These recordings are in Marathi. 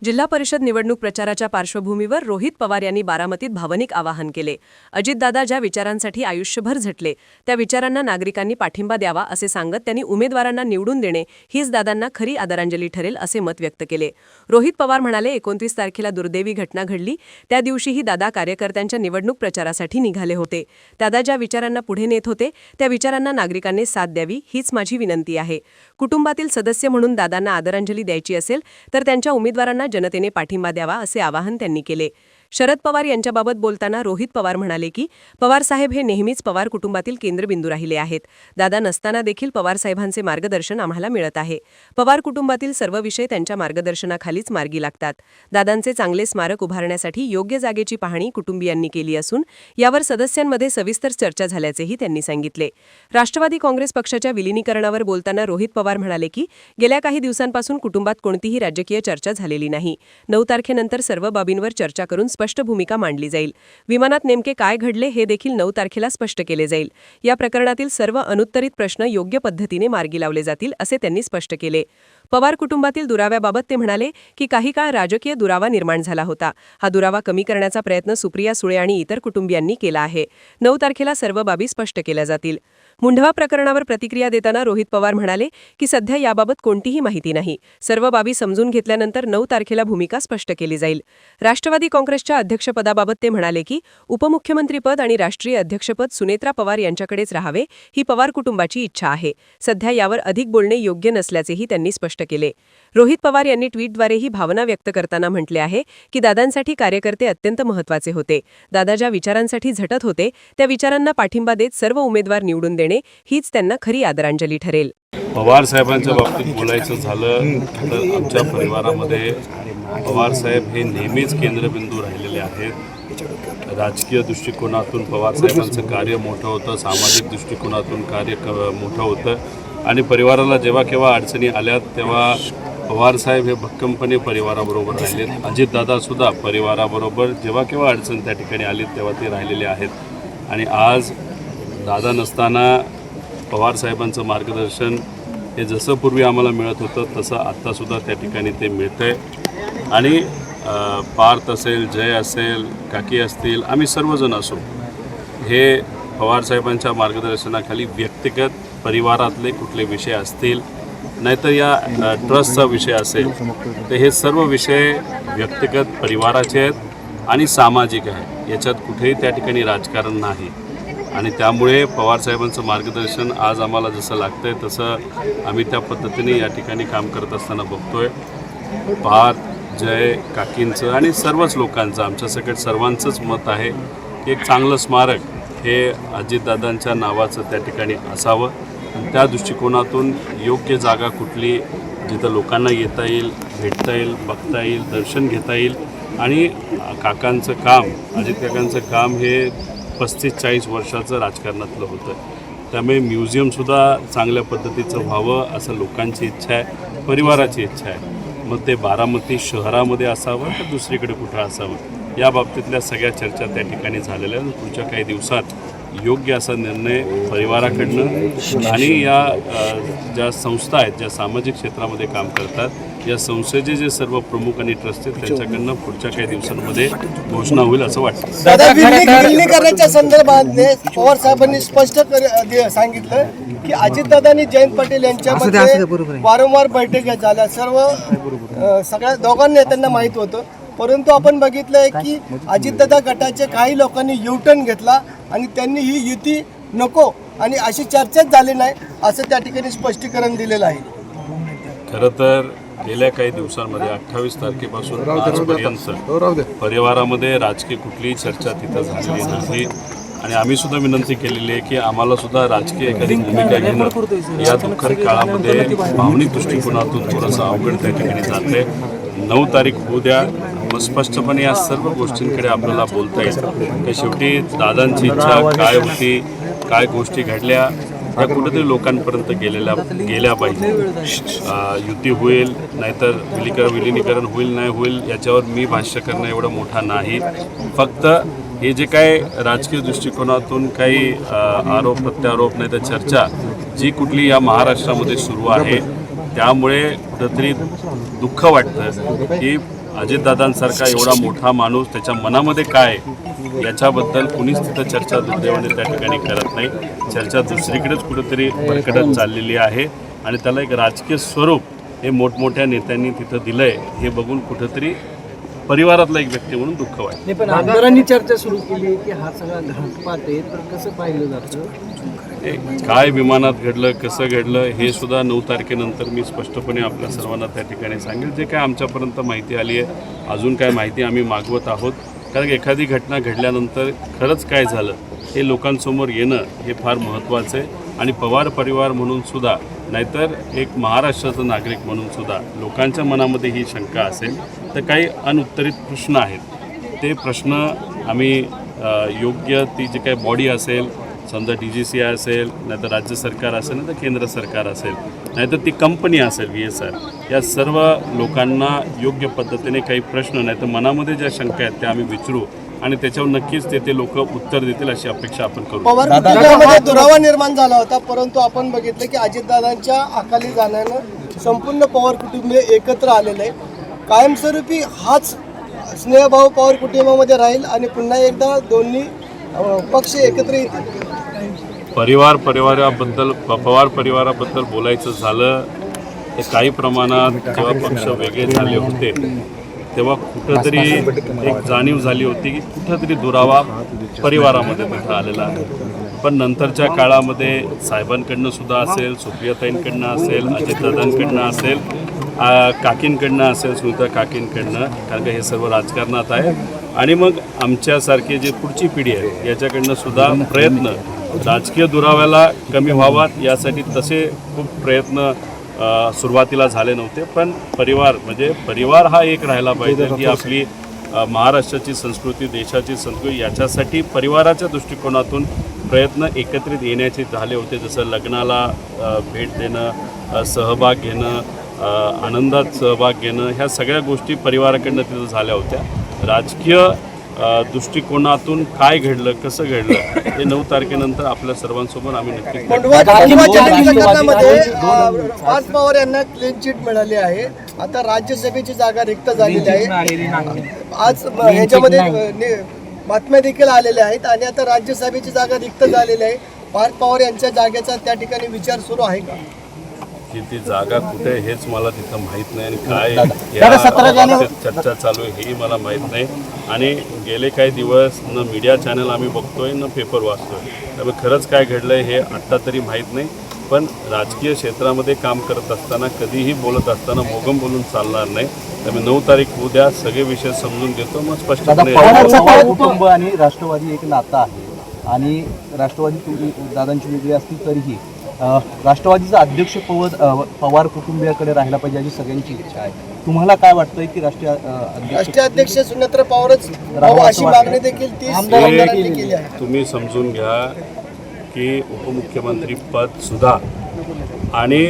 जिल्हा परिषद निवडणूक प्रचाराच्या पार्श्वभूमीवर रोहित पवार यांनी बारामतीत भावनिक आवाहन केले। अजितदादा ज्या विचारांसाठी आयुष्यभर झटले त्या विचारांना नागरिकांनी पाठिंबा द्यावा असे सांगत त्यांनी उमेदवारांना निवडून देणे हीच दादांना खरी आदरांजली ठरेल असे मत व्यक्त केले। रोहित पवार म्हणाले, 29 तारखेला दुर्दैवी घटना घडली त्या दिवशीही दादा कार्यकर्त्यांच्या निवडणूक प्रचारासाठी निघाले होते। दादा ज्या विचारांना पुढे नेत होते त्या विचारांना नागरिकांनी साथ द्यावी हीच माझी विनंती आहे। कुटुंबातील सदस्य म्हणून दादांना आदरांजली द्यायची असेल तर त्यांच्या उमेदवारांना जनतेने पाठिंबा द्यावा असे आवाहन त्यांनी केले। शरद पवार यांच्याबाबत बोलताना रोहित पवार म्हणाले की पवार साहेब हे नेहमीच पवार कुटुंबातील केंद्रबिंदू राहिले आहेत। दादा नसताना देखील पवार साहेबांचे मार्गदर्शन आम्हाला मिळत आहे। पवार कुटुंबातील सर्व विषय त्यांच्या मार्गदर्शनाखालीच मार्गी लागतात। दादांचे चांगले स्मारक उभारण्यासाठी योग्य जागेची पाहणी कुटुंबियांनी केली असून यावर सदस्यांमध्ये सविस्तर चर्चा झाल्याचेही त्यांनी सांगितले। राष्ट्रवादी काँग्रेस पक्षाच्या विलीनीकरणावर बोलताना रोहित पवार म्हणाले की गेल्या काही दिवसांपासून कुटुंबात कोणतीही राजकीय चर्चा झालेली नाही। 9 तारखेनंतर सर्व बाबींवर चर्चा करून स्पष्ट भूमिका मांडली जाईल। विमानात नेमके काय घडले हे देखील 9 तारखेला स्पष्ट केले जाईल। या प्रकरणातील सर्व अनुत्तरित प्रश्न योग्य पद्धतीने मार्गी लावले जातील असे त्यांनी स्पष्ट केले। पवार कुटुंबातील दुराव्याबाबत ते म्हणाले की काही काळ राजकीय दुरावा निर्माण झाला होता। हा दुरावा कमी करण्याचा प्रयत्न सुप्रिया सुळे आणि इतर कुटुंबियांनी केला आहे। 9 तारखेला सर्व बाबी स्पष्ट केल्या जातील। मुंढवा प्रकरणावर प्रतिक्रिया देताना रोहित पवार म्हणाले की सध्या याबाबत कोणतीही माहिती नाही। सर्व बाबी समजून घेतल्यानंतर 9 तारखेला भूमिका स्पष्ट केली जाईल। राष्ट्रवादी काँग्रेसच्या अध्यक्षपदाबाबत ते म्हणाले की उपमुख्यमंत्रीपद आणि राष्ट्रीय अध्यक्षपद सुनेत्रा पवार यांच्याकडेच राहावे ही पवार कुटुंबाची इच्छा आहे। सध्या यावर अधिक बोलणे योग्य नसल्याचेही त्यांनी स्पष्ट केले। रोहित पवार यांनी ट्विटद्वारेही भावना व्यक्त करताना म्हटले आहे की दादांसाठी कार्यकर्ते अत्यंत महत्त्वाचे होते। दादा ज्या विचारांसाठी झटत होते त्या विचारांना पाठिंबा देत सर्व उमेदवार निवडून देणे हीच त्यांना खरी आदरांजली ठरेल। पवार साहेबांच्या बाबतीत बोलायचं झालं तर आमच्या परिवारामध्ये पवार साहेब हे नेहमीच केंद्रबिंदू राहिलेले आहेत। राजकीय दृष्टिकोनातून पवार साहेबांचं कार्य मोठं होतं, सामाजिक दृष्टिकोनातून कार्य मोठं होतं आणि परिवाराला जेव्हा केव्हा अडचणी आल्या तेव्हा पवार साहेब हे भक्कमपणे परिवाराबरोबर राहिलेत। अजितदादासुद्धा परिवाराबरोबर जेव्हा केव्हा अडचण त्या ठिकाणी आली तेव्हा ते राहिलेले आहेत आणि आज दादा नसताना पवार साहेबांचं मार्गदर्शन हे जसं पूर्वी आम्हाला मिळत होतं तसं आत्तासुद्धा त्या ठिकाणी ते मिळतंय आणि पार्थ असेल, जय असेल, काकी असतील, आम्ही सर्वजण असो हे पवार साहेबांच्या मार्गदर्शनाखाली व्यक्तिगत परिवारातले कुठले विषय असतील नाहीतर या ट्रस्टचा विषय असेल तर हे सर्व विषय व्यक्तिगत परिवाराचे आहेत आणि सामाजिक आहे। याच्यात कुठेही त्या ठिकाणी राजकारण नाही आणि त्यामुळे पवार साहेबांचं मार्गदर्शन आज आम्हाला जसं लागतंय तसं आम्ही त्या पद्धतीने या ठिकाणी काम करत असताना बघतोय। पार्थ, जय, काकींचं आणि सर्वच लोकांचं आमच्या सगळ्या सर्वांचंच मत आहे की एक चांगलं स्मारक हे अजितदादांच्या नावाचं त्या ठिकाणी असावं आणि त्या दृष्टिकोनातून योग्य जागा कुठली जिथं लोकांना येता येईल, भेटता येईल, बघता येईल, दर्शन घेता येईल आणि काकांचं काम, अजित काकांचं काम हे 35-40 वर्षाचं राजकारणातलं होतं। त्यामुळे म्युझियमसुद्धा चांगल्या पद्धतीचं व्हावं असं लोकांची इच्छा आहे, परिवाराची इच्छा आहे। मग ते बारामती शहरामध्ये असावं तर दुसरीकडे कुठं असावं या बाबतीतल्या सगळ्या चर्चा त्या ठिकाणी झालेल्या आहेत। पुढच्या काही दिवसात योग्य असा निर्णय परिवाराकडनं आणि या ज्या संस्था आहेत ज्या सामाजिक क्षेत्रामध्ये काम करतात या संस्थेचे जे सर्व प्रमुख आणि ट्रस्ट आहेत त्यांच्याकडनं पुढच्या काही दिवसांमध्ये घोषणा होईल असं वाटतं। दादा विलीनीकरणाच्या संदर्भात पवार साहेबांनी स्पष्ट सांगितलं की अजितदादा आणि जयंत पाटील यांच्यामध्ये वारंवार बैठका झाल्या, सगळ्या दोघांना नेत्यांना माहीत होतं, परंतु आपण बघितलंय की अजितदादा गटाचे काही लोकांनी युटर्न घेतला आणि त्यांनी ही युती नको आणि अशी चर्चाच झाली नाही असं त्या ठिकाणी स्पष्टीकरण दिलेलं आहे। खरं तर गेल्या काही दिवसांमध्ये 28 तारखेपासून आजपर्यंत परिवारामध्ये राजकीय कुठलीही चर्चा तिथं झालेली नाही आणि आम्ही सुद्धा विनंती केलेली आहे की आम्हाला सुद्धा राजकीय एखादी भूमिका घेणं या दुःखद काळामध्ये भावनिक दृष्टिकोनातून थोडंसं अवघड त्या ठिकाणी जाते। 9 तारीख होऊ द्या, मग स्पष्टपणे या सर्व गोष्टींकडे आपल्याला बोलता येईल की शेवटी दादांची इच्छा काय होती, काय गोष्टी घडल्या या कुठेतरी लोकांपर्यंत गेल्या पाहिजे। युती होईल नाहीतर विलीनीकरण होईल नाही होईल याच्यावर मी भाष्य करणं एवढं मोठा नाही। फक्त हे जे काय राजकीय दृष्टिकोनातून काही आरोप प्रत्यारोप नाही तर चर्चा जी कुठली या महाराष्ट्रामध्ये सुरू आहे त्यामुळे कुठंतरी दुःख वाटतं की अजितदादांसारखा एवढा मोठा माणूस त्याच्या मनामध्ये काय आहे याच्याबद्दल कुणीच तिथं चर्चा दुर्दैवाने त्या ठिकाणी करत नाही. चर्चा दुसरीकडेच कुठेतरी भरकटत चाललेली आहे आणि त्याला एक राजकीय स्वरूप हे मोठमोठ्या नेत्यांनी तिथं दिलं आहे हे बघून कुठंतरी परिवारातला एक व्यक्ती म्हणून दुःख वाटतं. पण आमदारांनी चर्चा सुरू केली की हा सगळा घातपात आहे, तर कसं पाहिलं जातं? काय विमानात घडलं, कसं घडलं हे सुद्धा 9 तारखेनंतर मी स्पष्टपणे आपल्या सर्वांना त्या ठिकाणी सांगेल. जे काय आमच्यापर्यंत माहिती आली आहे, अजून काय माहिती आम्ही मागवत आहोत. कारण एखादी घटना घडल्यानंतर खरंच काय झालं हे लोकांसमोर येणं हे फार महत्त्वाचं आहे. आणि पवार परिवार म्हणून सुद्धा, नाहीतर एक महाराष्ट्राचा नागरिक म्हणून सुद्धा लोकांच्या मनामध्ये ही शंका असेल तर काही अनुत्तरित प्रश्न आहेत. ते प्रश्न आम्ही योग्य ती जी काही बॉडी असेल, समजा DGCI असेल, नाहीतर राज्य सरकार असेल, नाहीतर केंद्र सरकार असेल, नाहीतर ती कंपनी असेल VSR, या सर्व लोकांना योग्य पद्धतीने काही प्रश्न नाहीतर मनामध्ये ज्या शंका आहेत त्या आम्ही विचारू आणि त्याच्यावर नक्कीच ते लोक उत्तर देतील अशी अपेक्षा आपण करू. पवार कुटुंबामध्ये दुरावा निर्माण झाला होता, परंतु आपण बघितलं की अजितदादांच्या अकाली जाण्यानं संपूर्ण पवार कुटुंबीय एकत्र आलेलं आहे. कायमस्वरूपी हाच स्नेहभाव पवार कुटुंबामध्ये राहील आणि पुन्हा एकदा दोन्ही पक्ष एकत्र येतील. पवार परिवाराबद्दल बोलायचं झालं तर काही प्रमाणात जेव्हा पक्ष वेगळे झाले होते तेव्हा कुठंतरी एक जाणीव झाली होती की कुठंतरी दुरावा परिवारामध्ये तिथं आलेला आहे. पण नंतरच्या काळामध्ये साहेबांकडनं सुद्धा असेल, सुप्रियाताईंकडनं असेल, अजितदादांकडनं असेल, काकींकडनं असेल, सुनीता काकींकडनं, कारण का हे सर्व राजकारणात आहे. आणि मग आमच्यासारखे जे पुढची पिढी आहे याच्याकडनं सुद्धा प्रयत्न राजकीय दुराव्याला कमी व्हावात यासाठी तसे खूप प्रयत्न सुरुवातीला झाले नव्हते. पण परिवार हा एक राहायला पाहिजे की आपली महाराष्ट्राची संस्कृती, देशाची संस्कृती याच्यासाठी परिवाराच्या दृष्टिकोनातून प्रयत्न एकत्रित येण्याचे झाले होते. जसं लग्नाला भेट देणं, सहभाग घेणं, आनंदात सहभाग घेणं, ह्या सगळ्या गोष्टी परिवाराकडनं तिथं झाल्या होत्या. राजकीय दृष्टिकोनातून काय घडलं, कसं घडलं हे 9 तारखेनंतर आपल्या सर्वांसोबत आम्ही नक्कीच पार्थ पवार यांना क्लीन चिट मिळाली आहे. आता राज्यसभेची जागा रिक्त झालेली आहे. आज ह्याच्यामध्ये बातम्या देखील आलेल्या आहेत आणि आता राज्यसभेची जागा रिक्त झालेली आहे. पार्थ पवार यांच्या जागेचा त्या ठिकाणी विचार सुरू आहे का? की ती जागा कुठे हेच मला तिथं माहीत नाही आणि काय चर्चा चालू आहे हेही मला माहीत नाही. आणि गेले काही दिवस न मीडिया चॅनल आम्ही बघतोय न पेपर वाचतोय, त्यामुळे खरंच काय घडलं आहे हे आत्ता तरी माहीत नाही. पण राजकीय क्षेत्रामध्ये काम करत असताना कधीही बोलत असताना मोगम बोलून चालणार नाही. त्यामुळे 9 तारीख उद्या सगळे विषय समजून घेतो, मग स्पष्टपणे पवार कुटुंब आणि राष्ट्रवादी एक नातं आहे आणि राष्ट्रवादी दादांची वेगळी असतील तरीही राष्ट्रवादीचं अध्यक्षपद पवार कुटुंबियाकडे राहायला पाहिजे अशी सगळ्यांची इच्छा आहे. तुम्हाला काय वाटतंय की राष्ट्रीय अध्यक्ष सुनेत्र पवारच अशी मागणी देखील 30 आमदारांनी केली आहे. तुम्ही समजून घ्या की उपमुख्यमंत्री पद सुद्धा आणि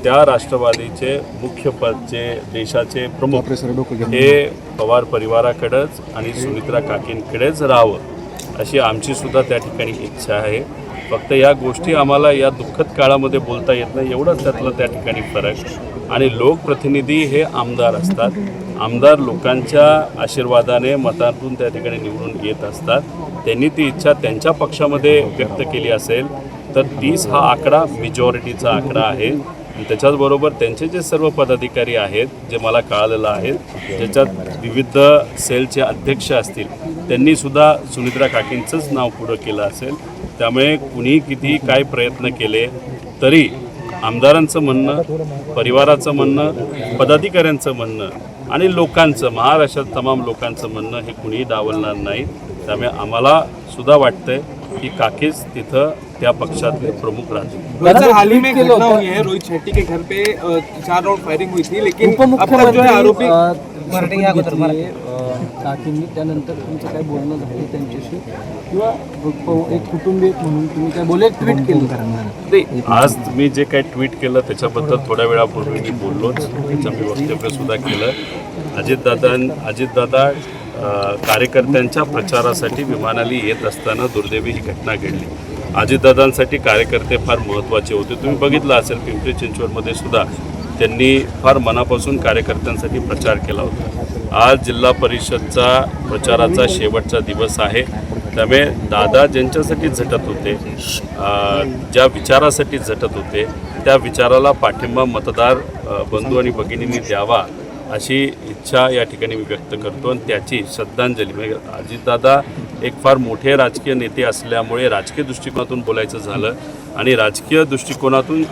त्या राष्ट्रवादीचे मुख्य पद जे देशाचे प्रमुख हे पवार परिवाराकडेच आणि सुनित्रा काकींकडेच राहावं अशी आमची सुद्धा त्या ठिकाणी इच्छा आहे. फक्त या गोष्टी आम्हाला या दुःखद काळामध्ये बोलता येत नाही, एवढंच त्यातलं त्या ठिकाणी फरक. आणि लोकप्रतिनिधी हे आमदार असतात. आमदार लोकांच्या आशीर्वादाने मतातून त्या ठिकाणी निवडून येत असतात. त्यांनी ती इच्छा त्यांच्या पक्षामध्ये व्यक्त केली असेल तर 30 हा आकडा मेजॉरिटीचा आकडा आहे. त्याच्याचबरोबर त्यांचे जे सर्व पदाधिकारी आहेत जे मला कळालेलं आहे, ज्याच्यात विविध सेलचे अध्यक्ष असतील, त्यांनीसुद्धा सुनित्रा काकींचंच नाव पुढं केलं असेल. त्यामुळे कुणी किती काय प्रयत्न केले तरी आमदारांचं म्हणणं, परिवाराचं म्हणणं, पदाधिकाऱ्यांचं म्हणणं आणि लोकांचं, महाराष्ट्रात तमाम लोकांचं म्हणणं हे कुणीही डावलणार नाही. त्यामुळे आम्हाला सुद्धा वाटतंय की काकीच तिथं त्या पक्षातले प्रमुख राहतील. हाल ही में घटना हुई है, रोहित शेट्टी के घर पे 4 राउंड फायरिंग हुई थी, लेकिन अब तक जो है आरोपी काकींनी त्यानंतर तुमचं काय बोलणं झालं त्यांच्याशी किंवा एक कुटुंबीय म्हणून तुम्ही काय बोलले, ट्विट केलं? आज मी जे काही ट्विट केलं त्याच्याबद्दल थोड्या वेळापूर्वी मी बोललोच, त्याचं मी वक्तव्यसुद्धा केलं. अजितदादा कार्यकर्त्यांच्या प्रचारासाठी विमानाली येत असताना दुर्दैवी ही घटना घडली. अजितदादांसाठी कार्यकर्ते फार महत्त्वाचे होते. तुम्ही बघितलं असेल पिंपरी चिंचवडमध्ये सुद्धा त्यांनी फार मनापासून कार्यकर्त्यांसाठी प्रचार केला होता. आज जिल्हा परिषदचा प्रचाराचा शेवटचा दिवस आहे. त्यामुळे दादा ज्यांच्यासाठी झटत होते, ज्या विचारासाठी झटत होते, त्या विचाराला पाठिंबा मतदार बंधू आणि भगिनींनी द्यावा अशी इच्छा या ठिकाणी मी व्यक्त करतो. आणि त्याची श्रद्धांजली म्हणजे अजितदादा एक फार मोठे राजकीय नेते असल्यामुळे राजकीय दृष्टिकोनातून बोलायचं झालं आणि राजकीय दृष्टिकोनातून